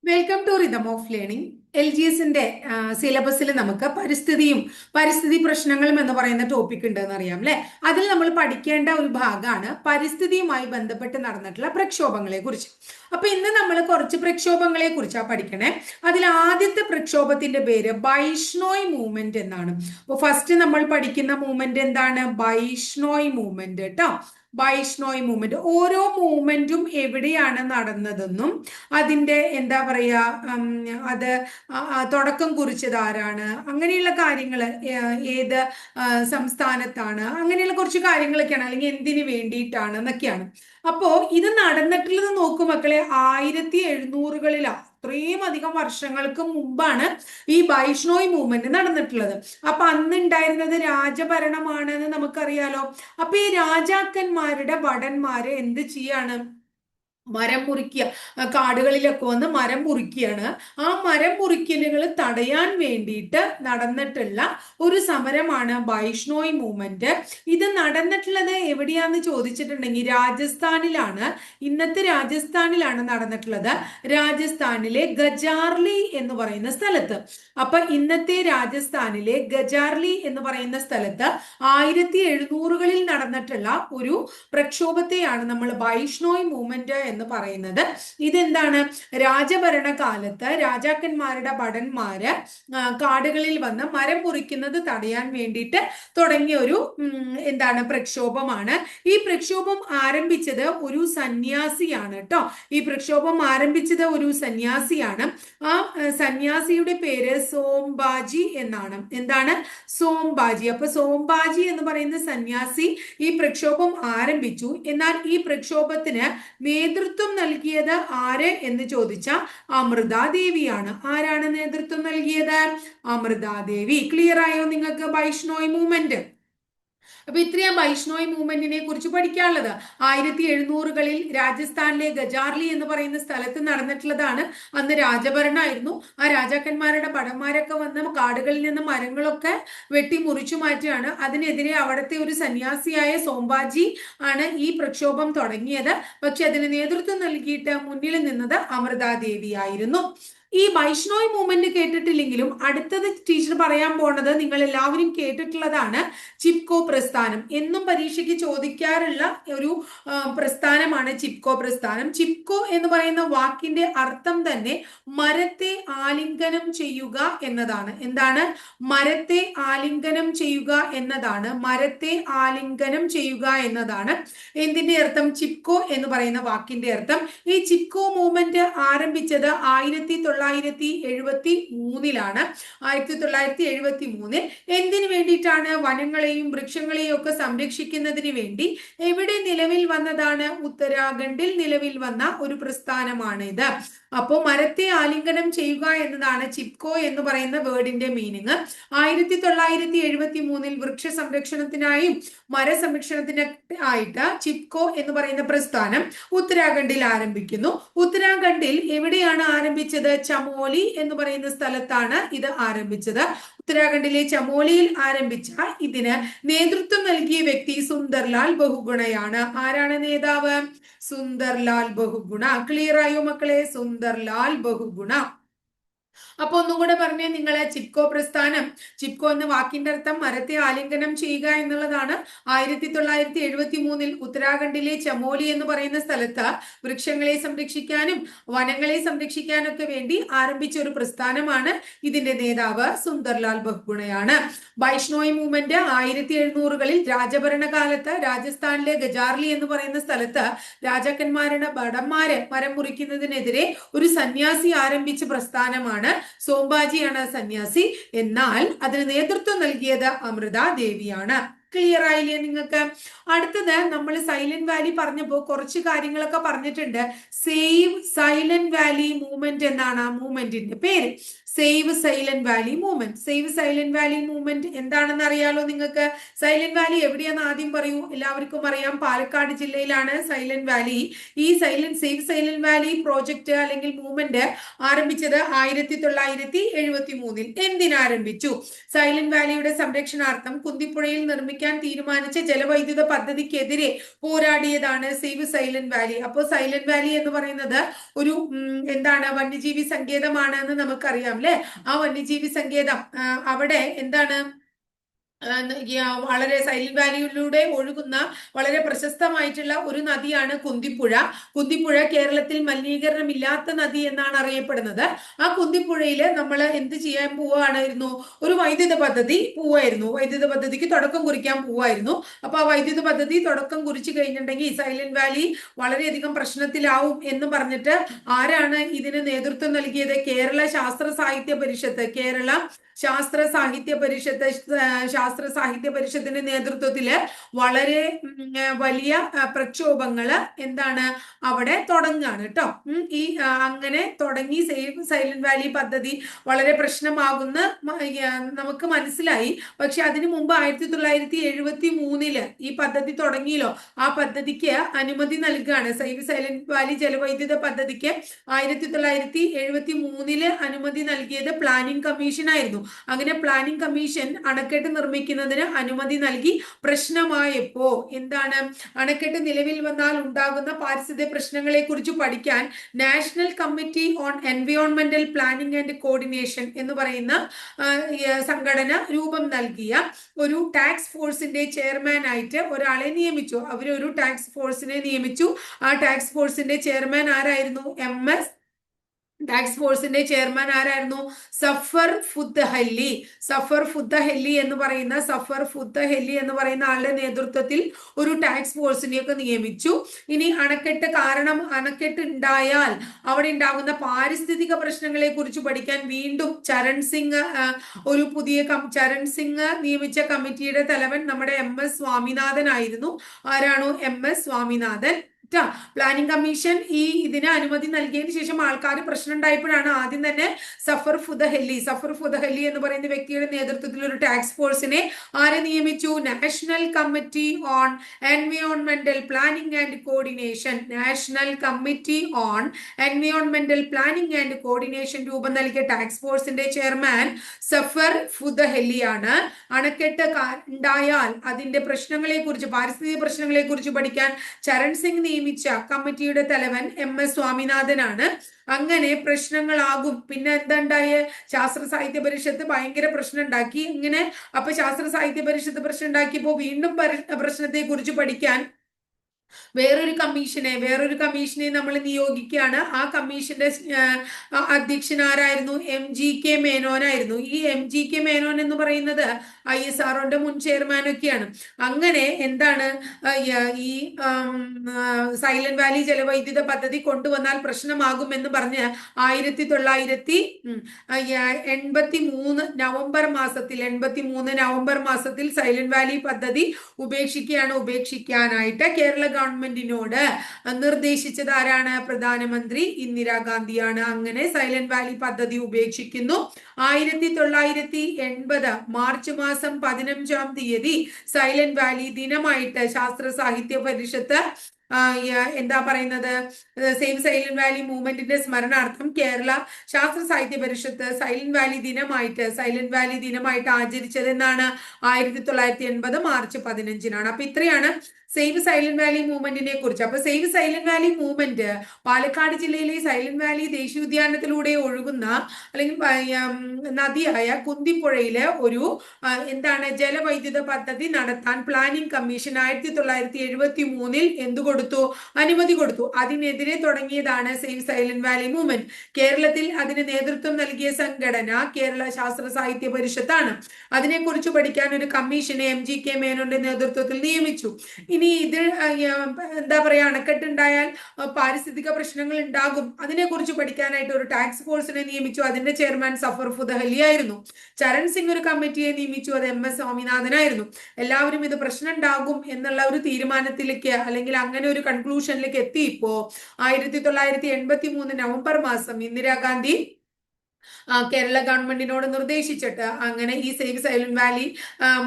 Welcome to rhythm of learning. LGSന്റെ സിലബസിൽ നമുക്ക് പരിസ്ഥിതി പ്രശ്നങ്ങളും എന്ന് പറയുന്ന ടോപ്പിക് ഉണ്ട് എന്നറിയാം അല്ലെ. അതിൽ നമ്മൾ പഠിക്കേണ്ട ഒരു ഭാഗമാണ് പരിസ്ഥിതിയുമായി ബന്ധപ്പെട്ട് നടന്നിട്ടുള്ള പ്രക്ഷോഭങ്ങളെ കുറിച്ച്. അപ്പൊ ഇന്ന് നമ്മൾ കുറച്ച് പ്രക്ഷോഭങ്ങളെ കുറിച്ചാണ് പഠിക്കണേ. അതിൽ ആദ്യത്തെ പ്രക്ഷോഭത്തിന്റെ പേര് ബൈഷ്ണോയ് മൂവ്മെന്റ് എന്നാണ്. അപ്പൊ ഫസ്റ്റ് നമ്മൾ പഠിക്കുന്ന മൂവ്മെന്റ് എന്താണ്? ബൈഷ്ണോയ് മൂവ്മെന്റ് കേട്ടോ. ബൈഷ്ണോയ് മൂവ്മെന്റ്. ഓരോ മൂവ്മെന്റും എവിടെയാണ് നടന്നതെന്നും അതിന്റെ എന്താ പറയാ, അത് തുടക്കം കുറിച്ചത് ആരാണ്, അങ്ങനെയുള്ള കാര്യങ്ങൾ, ഏത് സംസ്ഥാനത്താണ്, അങ്ങനെയുള്ള കുറച്ച് കാര്യങ്ങളൊക്കെയാണ്, അല്ലെങ്കിൽ എന്തിനു വേണ്ടിയിട്ടാണ് എന്നൊക്കെയാണ്. അപ്പോ ഇത് നടന്നിട്ടുള്ളത് നോക്കൂ മക്കളെ, 1700കളിലാണ്. അത്രയും അധികം വർഷങ്ങൾക്ക് മുമ്പാണ് ഈ ബൈഷ്ണോയ് മൂവ്മെന്റ് നടന്നിട്ടുള്ളത്. അപ്പൊ അന്ന് ഉണ്ടായിരുന്നത് രാജഭരണമാണെന്ന് നമുക്കറിയാലോ. അപ്പൊ ഈ രാജാക്കന്മാരുടെ ഭടന്മാര് എന്ത് ചെയ്യാണ്? മരം മുറിക്കുക, കാടുകളിലൊക്കെ വന്ന് മരം മുറിക്കുകയാണ്. ആ മരം മുറിക്കലുകൾ തടയാൻ വേണ്ടിയിട്ട് നടന്നിട്ടുള്ള ഒരു സമരമാണ് ബൈഷ്ണോയ് മൂവ്മെന്റ്. ഇത് നടന്നിട്ടുള്ളത് എവിടെയാന്ന് ചോദിച്ചിട്ടുണ്ടെങ്കിൽ രാജസ്ഥാനിലാണ്. ഇന്നത്തെ രാജസ്ഥാനിലാണ് നടന്നിട്ടുള്ളത്. രാജസ്ഥാനിലെ ഗജാർലി എന്ന് പറയുന്ന സ്ഥലത്ത്. അപ്പൊ ഇന്നത്തെ രാജസ്ഥാനിലെ ഗജാർലി എന്ന് പറയുന്ന സ്ഥലത്ത് 1700കളിൽ നടന്നിട്ടുള്ള ഒരു പ്രക്ഷോഭത്തെയാണ് നമ്മൾ ബൈഷ്ണോയ് മൂവ്മെന്റ് എന്ന് പറയുന്നത്. ഇതെന്താണ്? രാജഭരണ കാലത്ത് രാജാക്കന്മാരുടെ ഭടന്മാര് കാടുകളിൽ വന്ന് മരം മുറിക്കുന്നത് തടയാൻ വേണ്ടിയിട്ട് തുടങ്ങിയ ഒരു എന്താണ് പ്രക്ഷോഭമാണ്. ഈ പ്രക്ഷോഭം ആരംഭിച്ചത് ഒരു സന്യാസിയാണ് കേട്ടോ. ഈ പ്രക്ഷോഭം ആരംഭിച്ചത് ഒരു സന്യാസിയാണ്. ആ സന്യാസിയുടെ പേര് സോംബാജി എന്നാണ്. എന്താണ്? സോംബാജി. അപ്പൊ സോംബാജി എന്ന് പറയുന്ന സന്യാസി ഈ പ്രക്ഷോഭം ആരംഭിച്ചു. എന്നാൽ ഈ പ്രക്ഷോഭത്തിന് നേതൃത്വം നൽകിയത് ആര് എന്ന് ചോദിച്ചാൽ അമൃതാദേവിയാണ്. ആരാണ് നേതൃത്വം നൽകിയത്? അമൃതാദേവി. ക്ലിയർ ആയോ നിങ്ങൾക്ക് ബൈഷ്ണോയ് മൂവ്മെന്റ്? അപ്പൊ ഇത്രയും ബൈഷ്ണോയ് മൂവ്മെന്റിനെ കുറിച്ച് പഠിക്കാനുള്ളത്. 1700കളിൽ രാജസ്ഥാനിലെ ഗജാർലി എന്ന് പറയുന്ന സ്ഥലത്ത് നടന്നിട്ടുള്ളതാണ്. അന്ന് രാജഭരണമായിരുന്നു. ആ രാജാക്കന്മാരുടെ ഭടന്മാരൊക്കെ വന്ന് കാടുകളിൽ നിന്ന് മരങ്ങളൊക്കെ വെട്ടി മുറിച്ചു മാറ്റുകയാണ്. അതിനെതിരെ അവിടുത്തെ ഒരു സന്യാസിയായ സോംബാജി ആണ് ഈ പ്രക്ഷോഭം തുടങ്ങിയത്. പക്ഷെ അതിന് നേതൃത്വം നൽകിയിട്ട് മുന്നിൽ നിന്നത് അമൃതാദേവി ആയിരുന്നു. ഈ ബൈഷ്ണോയ് മൂവ്മെന്റ് കേട്ടിട്ടില്ലെങ്കിലും അടുത്തത് ടീച്ചർ പറയാൻ പോണത് നിങ്ങൾ എല്ലാവരും കേട്ടിട്ടുള്ളതാണ്, ചിപ്കോ പ്രസ്ഥാനം. എന്നും പരീക്ഷയ്ക്ക് ചോദിക്കാറുള്ള ഒരു പ്രസ്ഥാനമാണ് ചിപ്കോ പ്രസ്ഥാനം. ചിപ്കോ എന്ന് പറയുന്ന വാക്കിന്റെ അർത്ഥം തന്നെ മരത്തെ ആലിംഗനം ചെയ്യുക എന്നതാണ്. എന്താണ്? മരത്തെ ആലിംഗനം ചെയ്യുക എന്നതാണ്. മരത്തെ ആലിംഗനം ചെയ്യുക എന്നതാണ് എന്തിന്റെ അർത്ഥം? ചിപ്കോ എന്ന് പറയുന്ന വാക്കിന്റെ അർത്ഥം. ഈ ചിപ്കോ മൂവ്മെന്റ് ആരംഭിച്ചത് 1973 1973 എന്തിനു വേണ്ടിയിട്ടാണ്? വനങ്ങളെയും വൃക്ഷങ്ങളെയും ഒക്കെ സംരക്ഷിക്കുന്നതിന് വേണ്ടി. എവിടെ നിലവിൽ വന്നതാണ്? ഉത്തരാഖണ്ഡിൽ നിലവിൽ വന്ന ഒരു പ്രസ്ഥാനമാണ് ഇത്. അപ്പോൾ മരത്തെ ആലിംഗനം ചെയ്യുക എന്നതാണ് ചിപ്കോ എന്ന് പറയുന്ന വേർഡിന്റെ മീനിങ്. 1973 വൃക്ഷ സംരക്ഷണത്തിനായും മരസംരക്ഷണത്തിനായിട്ട് ചിപ്കോ എന്ന് പറയുന്ന പ്രസ്ഥാനം ഉത്തരാഖണ്ഡിൽ ആരംഭിക്കുന്നു. ഉത്തരാഖണ്ഡിൽ എവിടെയാണ് ആരംഭിച്ചത്? ചമോലി എന്ന് പറയുന്ന സ്ഥലത്താണ് ഇത് ആരംഭിച്ചത്. ഉത്തരാഖണ്ഡിലെ ചമോലിയിൽ ആരംഭിച്ച ഇതിന് നേതൃത്വം നൽകിയ വ്യക്തി സുന്ദർലാൽ ബഹുഗുണയാണ്. ആരാണ് നേതാവ്? സുന്ദർലാൽ ബഹുഗുണ. ക്ലിയർ ആയോ മക്കളെ? സുന്ദർലാൽ ബഹുഗുണ. അപ്പൊ ഒന്നുകൂടെ പറഞ്ഞേ നിങ്ങളെ, ചിപ്കോ പ്രസ്ഥാനം. ചിപ്കോ എന്ന വാക്കിന്റെ അർത്ഥം മരത്തെ ആലിംഗനം ചെയ്യുക എന്നുള്ളതാണ്. 1973 ഉത്തരാഖണ്ഡിലെ ചമോലി എന്ന് പറയുന്ന സ്ഥലത്ത് വൃക്ഷങ്ങളെ സംരക്ഷിക്കാനും വനങ്ങളെ സംരക്ഷിക്കാനൊക്കെ വേണ്ടി ആരംഭിച്ച ഒരു പ്രസ്ഥാനമാണ്. ഇതിന്റെ നേതാവ് സുന്ദർലാൽ ബഹുഗുണയാണ്. ബൈഷ്ണോയ് മൂവ്മെന്റ് 1700കളിൽ രാജഭരണകാലത്ത് രാജസ്ഥാനിലെ ഗജാർലി എന്ന് പറയുന്ന സ്ഥലത്ത് രാജാക്കന്മാരുടെ ഭടന്മാര് മരം മുറിക്കുന്നതിനെതിരെ ഒരു സന്യാസി ആരംഭിച്ച പ്രസ്ഥാനമാണ്. സോംബാജിയാണ് സന്യാസി. എന്നാൽ അതിന് നേതൃത്വം നൽകിയത് അമൃത ദേവിയാണ്. ക്ലിയർ ആയില്ലേ നിങ്ങൾക്ക്? അടുത്തത് നമ്മൾ സൈലന്റ് വാലി പറഞ്ഞപ്പോൾ കുറച്ച് കാര്യങ്ങളൊക്കെ പറഞ്ഞിട്ടുണ്ട്. സേവ് സൈലന്റ് വാലി മൂവ്മെന്റ് എന്നാണ് ആ മൂവ്മെന്റിന്റെ പേര്. Save silent Valley movement. Save silent Valley movement എന്താണെന്ന് അറിയാലോ നിങ്ങൾക്ക്? സൈലന്റ് വാലി എവിടെയാന്ന് ആദ്യം പറയൂ. എല്ലാവർക്കും അറിയാം, പാലക്കാട് ജില്ലയിലാണ് സൈലന്റ് വാലി. ഈ സേവ് സൈലന്റ് വാലി പ്രോജക്റ്റ് അല്ലെങ്കിൽ മൂവ്മെന്റ് ആരംഭിച്ചത് 1973. എന്തിനാരംഭിച്ചു? സൈലന്റ് വാലിയുടെ സംരക്ഷണാർത്ഥം കുന്തിപ്പുഴയിൽ നിർമ്മിക്ക നിർമ്മിക്കാൻ തീരുമാനിച്ച ജലവൈദ്യുത പദ്ധതിക്കെതിരെ പോരാടിയതാണ് സേവ് സൈലന്റ് വാലി. അപ്പോൾ സൈലന്റ് വാലി എന്ന് പറയുന്നത് ഒരു എന്താണ് വന്യജീവി സങ്കേതമാണ് എന്ന് നമുക്കറിയാം അല്ലെ. ആ വന്യജീവി സങ്കേതം അവിടെ എന്താണ് വളരെ സൈലന്റ് വാലിയിലൂടെ ഒഴുകുന്ന വളരെ പ്രശസ്തമായിട്ടുള്ള ഒരു നദിയാണ് കുന്തിപ്പുഴ. കുന്തിപ്പുഴ കേരളത്തിൽ മലിനീകരണമില്ലാത്ത നദി എന്നാണ് അറിയപ്പെടുന്നത്. ആ കുന്തിപ്പുഴയിൽ നമ്മൾ എന്ത് ചെയ്യാൻ പോവാണായിരുന്നു, ഒരു വൈദ്യുത പദ്ധതി പോവായിരുന്നു, വൈദ്യുത പദ്ധതിക്ക് തുടക്കം കുറിക്കാൻ പോവായിരുന്നു. അപ്പൊ ആ വൈദ്യുത പദ്ധതി തുടക്കം കുറിച്ചു കഴിഞ്ഞിട്ടുണ്ടെങ്കിൽ സൈലന്റ് വാലി വളരെയധികം പ്രശ്നത്തിലാവും എന്ന് പറഞ്ഞിട്ട് ആരാണ് ഇതിന് നേതൃത്വം നൽകിയത്? കേരള ശാസ്ത്ര സാഹിത്യ പരിഷത്ത്. കേരള ശാസ്ത്ര സാഹിത്യ പരിഷത്തിന്റെ നേതൃത്വത്തില് വളരെ വലിയ പ്രക്ഷോഭങ്ങള് എന്താണ് അവിടെ തുടങ്ങുകയാണ് കേട്ടോ. ഈ അങ്ങനെ തുടങ്ങി സേവ് സൈലന്റ് വാലി പദ്ധതി വളരെ പ്രശ്നമാകുന്ന നമുക്ക് മനസ്സിലായി. പക്ഷെ അതിനു മുമ്പ് 1973 ഈ പദ്ധതി തുടങ്ങിയല്ലോ, ആ പദ്ധതിക്ക് അനുമതി നൽകുകയാണ്. സേവ് സൈലന്റ് വാലി ജലവൈദ്യുത പദ്ധതിക്ക് 1973 അനുമതി നൽകിയത് പ്ലാനിംഗ് കമ്മീഷൻ ആയിരുന്നു. അങ്ങനെ പ്ലാനിംഗ് കമ്മീഷൻ അണക്കെട്ട് നിർമ്മിക്കുന്നതിന് അനുമതി നൽകി. പ്രശ്നമായപ്പോ എന്താണ്, അണക്കെട്ട് നിലവിൽ വന്നാൽ ഉണ്ടാകുന്ന പാരിസ്ഥിതിക പ്രശ്നങ്ങളെ കുറിച്ച് പഠിക്കാൻ നാഷണൽ കമ്മിറ്റി ഓൺ എൻവയോൺമെന്റൽ പ്ലാനിംഗ് ആൻഡ് കോർഡിനേഷൻ എന്ന് പറയുന്ന സംഘടന രൂപം നൽകിയ ഒരു ടാസ്ക് ഫോഴ്സിന്റെ ചെയർമാൻ ആയിട്ട് ഒരാളെ നിയമിച്ചു. അവരൊരു ടാസ്ക് ഫോഴ്സിനെ നിയമിച്ചു. ആ ടാസ്ക് ഫോഴ്സിന്റെ ചെയർമാൻ ആരായിരുന്നു? ടാസ്ക് ഫോഴ്സിന്റെ ചെയർമാൻ ആരായിരുന്നു? സഫർ ഫുദ്ഹല്ലി. സഫർ ഫുദ്ഹല്ലി എന്ന് പറയുന്ന ആളുടെ നേതൃത്വത്തിൽ ഒരു ടാസ്ക് ഫോഴ്സിനെയൊക്കെ നിയമിച്ചു. ഇനി അണക്കെട്ട് ഉണ്ടായാൽ അവിടെ ഉണ്ടാകുന്ന പാരിസ്ഥിതിക പ്രശ്നങ്ങളെ കുറിച്ച് പഠിക്കാൻ വീണ്ടും ചരൺ സിംഗ് നിയമിച്ച കമ്മിറ്റിയുടെ തലവൻ നമ്മുടെ MS സ്വാമിനാഥൻ ആയിരുന്നു. ആരാണോ? MS സ്വാമിനാഥൻ. പ്ലാനിംഗ് കമ്മീഷൻ ഇതിന് അനുമതി നൽകിയതിന് ശേഷം ആൾക്കാർ പ്രശ്നം ഉണ്ടായപ്പോഴാണ് ആദ്യം തന്നെ സഫർ ഫുദ്ഹല്ലി എന്ന് പറയുന്ന വ്യക്തിയുടെ നേതൃത്വത്തിൽ ഒരു ടാസ്ക് ഫോഴ്സിനെ ആരെ നിയമിച്ചു? നാഷണൽ കമ്മിറ്റി ഓൺ എൻവയോൺമെന്റൽ planning and coordination. National committee on എൻവയോൺമെന്റൽ പ്ലാനിംഗ് ആൻഡ് കോർഡിനേഷൻ രൂപം നൽകിയ ടാസ്ക് ഫോഴ്സിന്റെ ചെയർമാൻ സഫർ ഫുദ്ഹല്ലിയാണ്. അണക്കെട്ട് ഉണ്ടായാൽ അതിന്റെ പ്രശ്നങ്ങളെ കുറിച്ച്, പാരിസ്ഥിതിക പ്രശ്നങ്ങളെ കുറിച്ച് പഠിക്കാൻ ചരൺ സിംഗ് നിയമിച്ച കമ്മിറ്റിയുടെ തലവൻ MS സ്വാമിനാഥനാണ്. അങ്ങനെ പ്രശ്നങ്ങളാകും. പിന്നെ എന്താണ്ടായ? ശാസ്ത്ര സാഹിത്യ പരിഷത്ത് ഭയങ്കര പ്രശ്നം ഉണ്ടാക്കി. ഇങ്ങനെ അപ്പൊ ശാസ്ത്ര സാഹിത്യ പരിഷത്ത് പ്രശ്നം ഉണ്ടാക്കിയപ്പോ വീണ്ടും പ്രശ്നത്തെ കുറിച്ച് പഠിക്കാൻ വേറൊരു കമ്മീഷനെ നമ്മൾ നിയോഗിക്കുകയാണ്. ആ കമ്മീഷന്റെ അധ്യക്ഷൻ ആരായിരുന്നു? MGK മേനോനായിരുന്നു. ഈ MGK മേനോൻ എന്ന് പറയുന്നത് ISROന്റെ മുൻ ചെയർമാൻ ഒക്കെയാണ്. അങ്ങനെ എന്താണ്, ഈ സൈലന്റ് വാലി ജലവൈദ്യുത പദ്ധതി കൊണ്ടുവന്നാൽ പ്രശ്നമാകുമെന്ന് പറഞ്ഞ് 1983 നവംബർ മാസത്തിൽ സൈലന്റ് വാലി പദ്ധതി ഉപേക്ഷിക്കാനായിട്ട് കേരള ഗവൺമെന്റിനോട് നിർദ്ദേശിച്ചത് ആരാണ്? പ്രധാനമന്ത്രി ഇന്ദിരാഗാന്ധിയാണ്. അങ്ങനെ സൈലന്റ് വാലി പദ്ധതി ഉപേക്ഷിക്കുന്നു. 1980 മാർച്ച് മാസം 15-ാം തീയതി സൈലന്റ് വാലി ദിനമായിട്ട് ശാസ്ത്ര സാഹിത്യ പരിഷത്ത് എന്താ പറയുന്നത്, സേവ് സൈലന്റ് വാലി മൂവ്മെന്റിന്റെ സ്മരണാർത്ഥം കേരള ശാസ്ത്ര സാഹിത്യ പരിഷത്ത് സൈലന്റ് വാലി ദിനമായിട്ട് ആചരിച്ചത് എന്നാണ് 1980 മാർച്ച് 15-നാണ്. അപ്പൊ ഇത്രയാണ് സേവ് സൈലന്റ് വാലി മൂവ്മെന്റിനെ കുറിച്ച്. അപ്പൊ save silent Valley movement Palakkad ജില്ലയിലെ സൈലന്റ് വാലി ദേശീയോദ്യാനത്തിലൂടെ ഒഴുകുന്ന അല്ലെങ്കിൽ നദിയായ കുന്തിപ്പുഴയില് ഒരു എന്താണ് ജലവൈദ്യുത പദ്ധതി നടത്താൻ പ്ലാനിംഗ് കമ്മീഷൻ 1973 എന്തു കൊടുത്തു? അനുമതി കൊടുത്തു. അതിനെതിരെ തുടങ്ങിയതാണ് സേവ് സൈലന്റ് വാലി മൂവ്മെന്റ്. കേരളത്തിൽ അതിന് നേതൃത്വം നൽകിയ സംഘടന കേരള ശാസ്ത്ര സാഹിത്യ പരിഷത്താണ്. അതിനെക്കുറിച്ച് പഠിക്കാൻ ഒരു കമ്മീഷനെ MGK മേനോന്റെ നേതൃത്വത്തിൽ നിയമിച്ചു. ഇനി ഇത് എന്താ പറയാ, അണക്കെട്ടുണ്ടായാൽ പാരിസ്ഥിതിക പ്രശ്നങ്ങൾ ഉണ്ടാകും, അതിനെക്കുറിച്ച് പഠിക്കാനായിട്ട് ഒരു ടാസ്ക് ഫോഴ്സിനെ നിയമിച്ചു. അതിന്റെ ചെയർമാൻ സഫർ ഫുദ്ഹല്ലി ആയിരുന്നു. ചരൺ സിംഗ് ഒരു കമ്മിറ്റിയെ നിയമിച്ചു. അത് MS സ്വാമിനാഥനായിരുന്നു. എല്ലാവരും ഇത് പ്രശ്നം ഉണ്ടാകും എന്നുള്ള ഒരു തീരുമാനത്തിലേക്ക് അല്ലെങ്കിൽ അങ്ങനെ ഒരു കൺക്ലൂഷനിലേക്ക് എത്തിയപ്പോ 1983 നവംബർ മാസം ഇന്ദിരാഗാന്ധി കേരള ഗവൺമെന്റിനോട് നിർദ്ദേശിച്ചിട്ട് അങ്ങനെ ഈ സേവ് സൈലന്റ് വാലി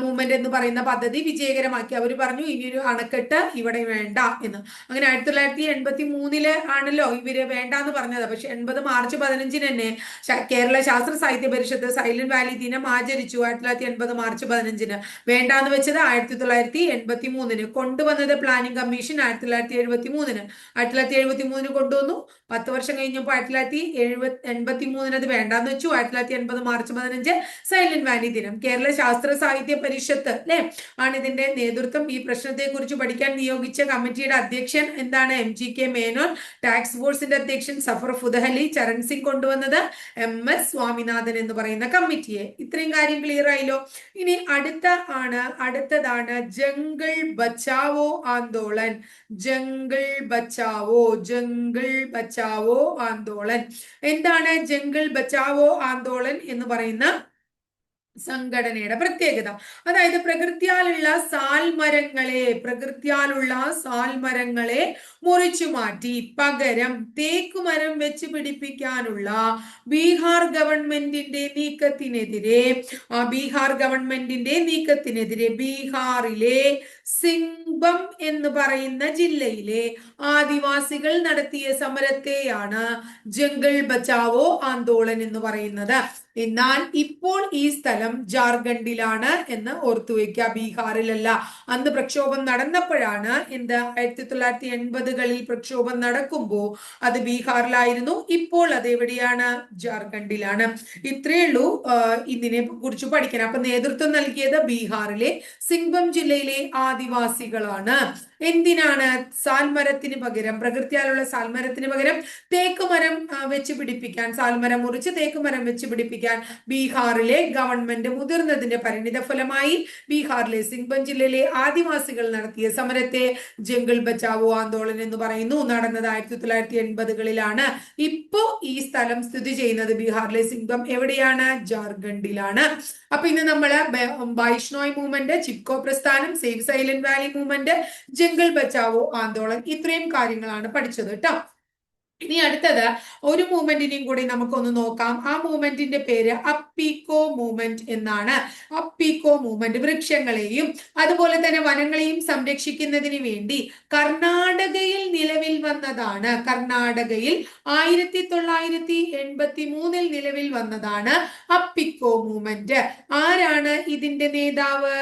മൂവ്മെന്റ് എന്ന് പറയുന്ന പദ്ധതി വിജയകരമാക്കി. അവർ പറഞ്ഞു ഇനിയൊരു അണക്കെട്ട് ഇവിടെ വേണ്ട എന്ന്. അങ്ങനെ 1983 ആണല്ലോ ഇവര് വേണ്ടാന്ന് പറഞ്ഞത്. പക്ഷെ 80 മാർച്ച് 15 തന്നെ കേരള ശാസ്ത്ര സാഹിത്യ പരിഷത്ത് സൈലന്റ് വാലി ദിനം ആചരിച്ചു. 1980 മാർച്ച് 15 വേണ്ടാന്ന് വെച്ചത് 1983 കൊണ്ടുവന്നത് പ്ലാനിംഗ് കമ്മീഷൻ 1973 1973 കൊണ്ടുവന്നു. 10 വർഷം കഴിഞ്ഞപ്പോൾ 1983 അത് വേണ്ടാന്ന് വെച്ചു. 1980 മാർച്ച് 15 സൈലന്റ് വാലി ദിനം. കേരള ശാസ്ത്ര സാഹിത്യ പരിഷത്ത് അല്ലെ ആണ് ഇതിന്റെ നേതൃത്വം. ഈ പ്രശ്നത്തെ കുറിച്ച് പഠിക്കാൻ നിയോഗിച്ച കമ്മിറ്റിയുടെ അധ്യക്ഷൻ എന്താണ്? MGK മേനോൻ. ടാക്സ് ഫോഴ്സിന്റെ അധ്യക്ഷൻ സഫർ ഫുദഹലി. ചരൺ സിംഗ് കൊണ്ടുവന്നത് MS സ്വാമിനാഥൻ എന്ന് പറയുന്ന കമ്മിറ്റിയെ. ഇത്രയും കാര്യം ക്ലിയർ ആയില്ലോ. ഇനി അടുത്തതാണ് ജംഗിൾ ബച്ചാവോ ആന്തോളൻ. ജംഗിൾ ബച്ചാവോ ആന്തോളൻ. എന്താണ് ജംഗിൾ ബച്ചാവോ ആന്തോളൻ എന്ന് പറയുന്ന സംഘടനയുടെ പ്രത്യേകത? അതായത് പ്രകൃത്യാലുള്ള സാൽമരങ്ങളെ മുറിച്ചു മാറ്റി പകരം തേക്കുമരം വെച്ച് പിടിപ്പിക്കാനുള്ള ബീഹാർ ഗവൺമെന്റിന്റെ നീക്കത്തിനെതിരെ ബീഹാറിലെ സിംഗ്ബം എന്ന് പറയുന്ന ജില്ലയിലെ ആദിവാസികൾ നടത്തിയ സമരത്തെയാണ് ജംഗിൾ ബച്ചാവോ ആന്തോളൻ എന്ന് പറയുന്നത്. എന്നാൽ ഇപ്പോൾ ഈ സ്ഥലം ജാർഖണ്ഡിലാണ് എന്ന് ഓർത്തുവെക്കുക, ബീഹാറിലല്ല. അന്ന് പ്രക്ഷോഭം നടന്നപ്പോഴാണ് 1980കളിൽ പ്രക്ഷോഭം നടക്കുമ്പോൾ അത് ബീഹാറിലായിരുന്നു. ഇപ്പോൾ അത് എവിടെയാണ്? ജാർഖണ്ഡിലാണ്. ഇത്രയേ ഉള്ളൂ ഇതിനെ കുറിച്ച് പഠിക്കണം. അപ്പൊ നേതൃത്വം നൽകിയത് ബീഹാറിലെ സിംഗ്ബം ജില്ലയിലെ ആദിവാസികളാണ്. എന്തിനാണ്? സാൽമരത്തിന് പകരം, പ്രകൃതിയാലുള്ള സാൽമരത്തിന് പകരം തേക്കുമരം വെച്ച് പിടിപ്പിക്കാൻ, സാൽമരം മുറിച്ച് തേക്കുമരം വെച്ച് പിടിപ്പിക്കാൻ ബീഹാറിലെ ഗവൺമെന്റ് മുതിർന്നതിന്റെ പരിണിത ഫലമായി ബീഹാറിലെ സിംഗ്ബം ജില്ലയിലെ ആദിവാസികൾ നടത്തിയ സമരത്തെ ജംഗിൾ ബച്ചാവോ ആന്തോളൻ എന്ന് പറയുന്നു. നടന്നത് 1980കളിലാണ്. ഇപ്പോ ഈ സ്ഥലം സ്ഥിതി ചെയ്യുന്നത് ബീഹാറിലെ സിംഗ്ബം എവിടെയാണ്? ജാർഖണ്ഡിലാണ്. അപ്പൊ ഇന്ന് നമ്മള് വൈഷ്ണോയ് മൂവ്മെന്റ്, ചിപ്കോ പ്രസ്ഥാനം, save silent Valley movement, jungle Bachao Andolan, ഇത്രയും കാര്യങ്ങളാണ് പഠിച്ചത് കേട്ടോ. ഇനി അടുത്തത് ഒരു മൂവ്മെന്റിനെയും കൂടി നമുക്കൊന്ന് നോക്കാം. ആ മൂവ്മെന്റിന്റെ പേര് അപ്പീക്കോ മൂവ്മെന്റ് എന്നാണ്. അപ്പീക്കോ മൂവ്മെന്റ് വൃക്ഷങ്ങളെയും അതുപോലെ തന്നെ വനങ്ങളെയും സംരക്ഷിക്കുന്നതിന് വേണ്ടി കർണാടകയിൽ നിലവിൽ വന്നതാണ്. കർണാടകയിൽ 1983 നിലവിൽ വന്നതാണ് അപ്പിക്കോ മൂവ്മെന്റ്. ആരാണ് ഇതിന്റെ നേതാവ്?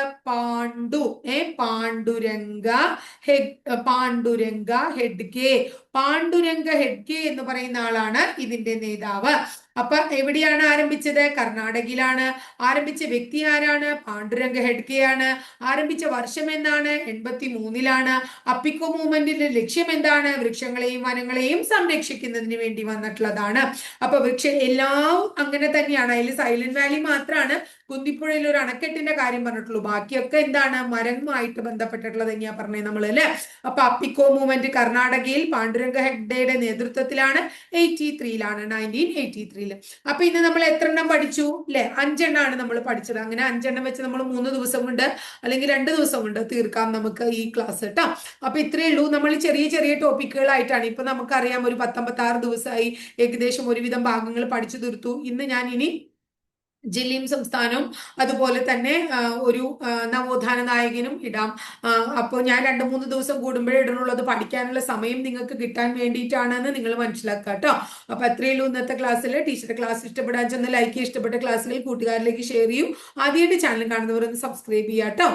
പാണ്ഡുരംഗ ഹെഡ്ഗെ എന്ന് പറയുന്ന ആളാണ് ഇതിന്റെ നേതാവ്. അപ്പൊ എവിടെയാണ് ആരംഭിച്ചത്? കർണാടകയിലാണ്. ആരംഭിച്ച വ്യക്തി ആരാണ്? പാണ്ഡുരംഗ ഹെഡ്ഗെയാണ്. ആരംഭിച്ച വർഷം എന്നാണ്? 83ലാണ്. അപ്പിക്കോ മൂവ്മെന്റിന്റെ ലക്ഷ്യം എന്താണ്? വൃക്ഷങ്ങളെയും വനങ്ങളെയും സംരക്ഷിക്കുന്നതിന് വേണ്ടി വന്നിട്ടുള്ളതാണ്. അപ്പൊ എല്ലാം അങ്ങനെ തന്നെയാണ്. അതിൽ സൈലന്റ് വാലി മാത്രമാണ് കുന്തിപ്പുഴയിൽ ഒരു അണക്കെട്ടിന്റെ കാര്യം പറഞ്ഞിട്ടുള്ളൂ. ബാക്കിയൊക്കെ എന്താണ്? മരങ്ങളുമായിട്ട് ബന്ധപ്പെട്ടിട്ടുള്ളത് തന്നെയാ പറഞ്ഞത് നമ്മൾ അല്ലെ. അപ്പൊ അപ്പിക്കോ മൂവ്മെന്റ് കർണാടകയിൽ പാണ്ഡുരംഗ ഹെഗ്ഡെയുടെ നേതൃത്വത്തിലാണ്. 1983. അപ്പൊ ഇന്ന് നമ്മൾ എത്ര എണ്ണം പഠിച്ചു അല്ലെ? 5 എണ്ണമാണ് നമ്മൾ പഠിച്ചത്. അങ്ങനെ 5 എണ്ണം വെച്ച് നമ്മൾ 3 ദിവസം കൊണ്ട് അല്ലെങ്കിൽ 2 ദിവസം കൊണ്ട് തീർക്കാം നമുക്ക് ഈ ക്ലാസ് കേട്ടോ. അപ്പൊ ഇത്രയേ ഉള്ളൂ. നമ്മൾ ചെറിയ ചെറിയ ടോപ്പിക്കുകളായിട്ടാണ്. ഇപ്പൊ നമുക്കറിയാം ഒരു 56 ദിവസമായി ഏകദേശം ഒരുവിധം ഭാഗങ്ങൾ പഠിച്ചു തീർത്തു. ഇനി ജില്ലയും സംസ്ഥാനവും അതുപോലെ തന്നെ ഒരു നവോത്ഥാന നായകനും ഇടാം. അപ്പോൾ ഞാൻ 2-3 ദിവസം കൂടുമ്പോഴേ ഇടണുള്ളത്. പഠിക്കാനുള്ള സമയം നിങ്ങൾക്ക് കിട്ടാൻ വേണ്ടിയിട്ടാണെന്ന് നിങ്ങൾ മനസ്സിലാക്കുക കേട്ടോ. അപ്പൊ അത്രയുള്ളൂ ഇന്നത്തെ ക്ലാസ്സിൽ. ടീച്ചറുടെ ക്ലാസ് ഇഷ്ടപ്പെടാൻ ചെന്ന് ലൈക്ക് ചെയ്യുക. ഇഷ്ടപ്പെട്ട ക്ലാസ്സുകൾ കൂട്ടുകാരിലേക്ക് ഷെയർ ചെയ്യൂ. ആദ്യമായിട്ട് ചാനൽ കാണുന്നവർ ഒന്ന് സബ്സ്ക്രൈബ് ചെയ്യാം കേട്ടോ.